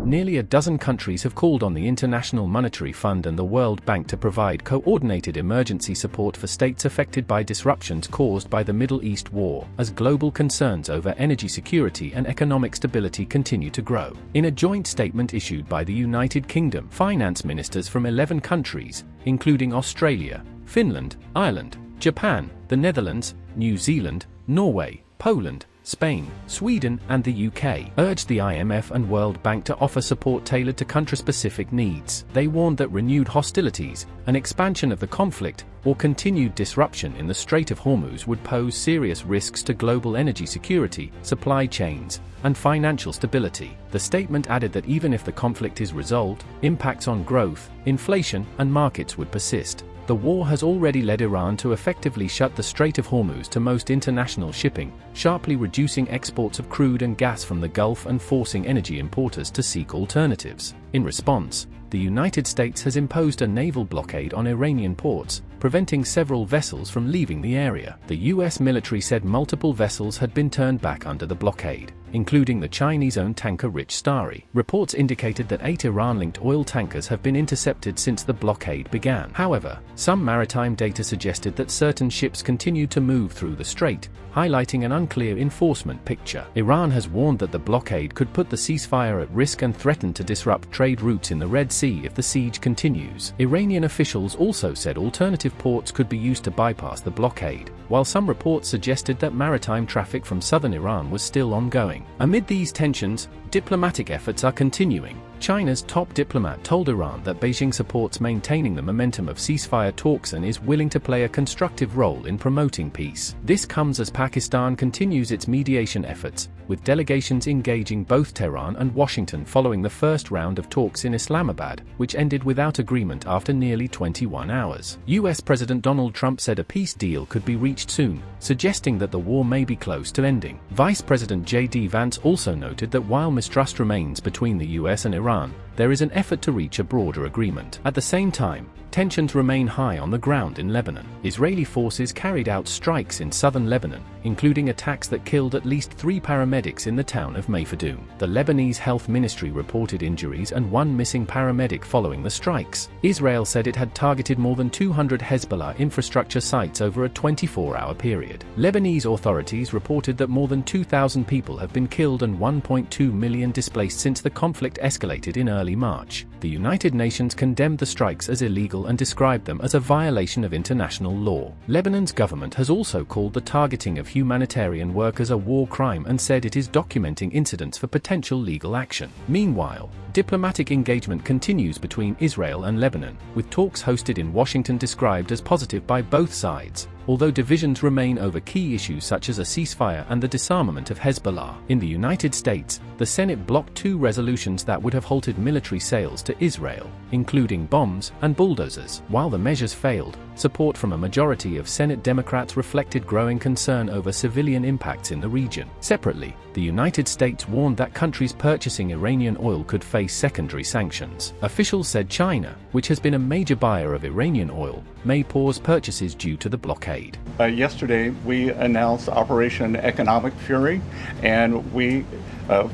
Nearly a dozen countries have called on the International Monetary Fund and the World Bank to provide coordinated emergency support for states affected by disruptions caused by the Middle East war, as global concerns over energy security and economic stability continue to grow. In a joint statement issued by the United Kingdom, finance ministers from 11 countries, including Australia, Finland, Ireland, Japan, the Netherlands, New Zealand, Norway, Poland, Spain, Sweden, and the UK, urged the IMF and World Bank to offer support tailored to country-specific needs. They warned that renewed hostilities, an expansion of the conflict, or continued disruption in the Strait of Hormuz would pose serious risks to global energy security, supply chains, and financial stability. The statement added that even if the conflict is resolved, impacts on growth, inflation, and markets would persist. The war has already led Iran to effectively shut the Strait of Hormuz to most international shipping, sharply reducing exports of crude and gas from the Gulf and forcing energy importers to seek alternatives. In response, the United States has imposed a naval blockade on Iranian ports, preventing several vessels from leaving the area. The U.S. military said multiple vessels had been turned back under the blockade, including the Chinese-owned tanker Rich Starry. Reports indicated that 8 Iran-linked oil tankers have been intercepted since the blockade began. However, some maritime data suggested that certain ships continued to move through the strait, highlighting an unclear enforcement picture. Iran has warned that the blockade could put the ceasefire at risk and threatened to disrupt trade routes in the Red Sea if the siege continues. Iranian officials also said alternative ports could be used to bypass the blockade, while some reports suggested that maritime traffic from southern Iran was still ongoing. Amid these tensions, diplomatic efforts are continuing. China's top diplomat told Iran that Beijing supports maintaining the momentum of ceasefire talks and is willing to play a constructive role in promoting peace. This comes as Pakistan continues its mediation efforts, with delegations engaging both Tehran and Washington following the first round of talks in Islamabad, which ended without agreement after nearly 21 hours. US President Donald Trump said a peace deal could be reached soon, suggesting that the war may be close to ending. Vice President J.D. Vance also noted that while mistrust remains between the US and Iran, there is an effort to reach a broader agreement. At the same time, tensions remain high on the ground in Lebanon. Israeli forces carried out strikes in southern Lebanon, including attacks that killed at least 3 paramedics in the town of Mayfadoum. The Lebanese Health Ministry reported injuries and 1 missing paramedic following the strikes. Israel said it had targeted more than 200 Hezbollah infrastructure sites over a 24-hour period. Lebanese authorities reported that more than 2,000 people have been killed and 1.2 million displaced since the conflict escalated in early March. The United Nations condemned the strikes as illegal and described them as a violation of international law. Lebanon's government has also called the targeting of humanitarian workers a war crime and said it is documenting incidents for potential legal action. Meanwhile, diplomatic engagement continues between Israel and Lebanon, with talks hosted in Washington described as positive by both sides, although divisions remain over key issues such as a ceasefire and the disarmament of Hezbollah. In the United States, the Senate blocked 2 resolutions that would have halted military sales to Israel, including bombs and bulldozers. While the measures failed, support from a majority of Senate Democrats reflected growing concern over civilian impacts in the region. Separately, the United States warned that countries purchasing Iranian oil could face secondary sanctions. Officials said China, which has been a major buyer of Iranian oil, may pause purchases due to the blockade. Yesterday, we announced Operation Economic Fury, and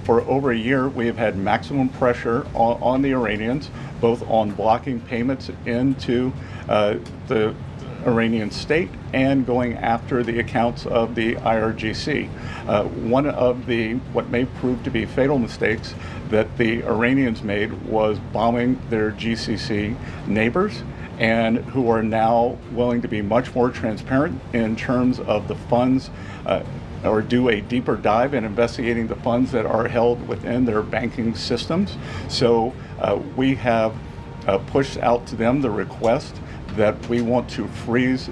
for over a year, we have had maximum pressure on the Iranians, both on blocking payments into the Iranian state and going after the accounts of the IRGC. One of what may prove to be fatal mistakes that the Iranians made was bombing their GCC neighbors, and who are now willing to be much more transparent in terms of the funds, or do a deeper dive in investigating the funds that are held within their banking systems. So we have pushed out to them the request that we want to freeze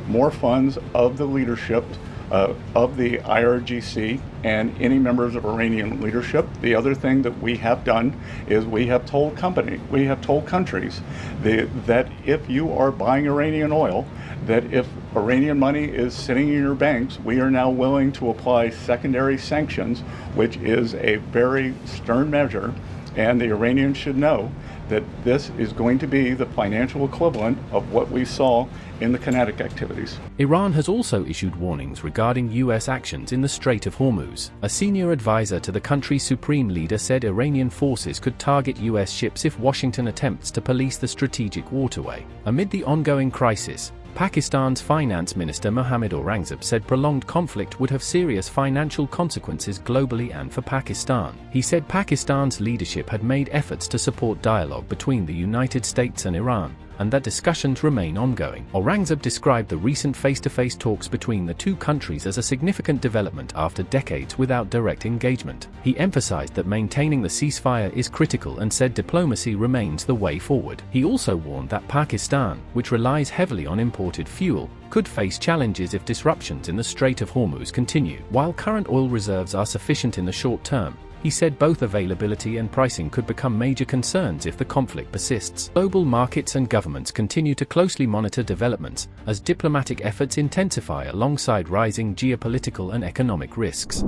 more funds of the leadership of the IRGC and any members of Iranian leadership. The other thing that we have done is we have told countries that if you are buying Iranian oil, that if Iranian money is sitting in your banks, we are now willing to apply secondary sanctions, which is a very stern measure, and the Iranians should know that this is going to be the financial equivalent of what we saw in the kinetic activities. Iran has also issued warnings regarding U.S. actions in the Strait of Hormuz. A senior advisor to the country's supreme leader said Iranian forces could target U.S. ships if Washington attempts to police the strategic waterway. Amid the ongoing crisis, Pakistan's finance minister Mohammad Aurangzeb said prolonged conflict would have serious financial consequences globally and for Pakistan. He said Pakistan's leadership had made efforts to support dialogue between the United States and Iran, and that discussions remain ongoing. Aurangzeb described the recent face-to-face talks between the two countries as a significant development after decades without direct engagement. He emphasized that maintaining the ceasefire is critical and said diplomacy remains the way forward. He also warned that Pakistan, which relies heavily on imported fuel, could face challenges if disruptions in the Strait of Hormuz continue. While current oil reserves are sufficient in the short term, he said both availability and pricing could become major concerns if the conflict persists. Global markets and governments continue to closely monitor developments as diplomatic efforts intensify alongside rising geopolitical and economic risks.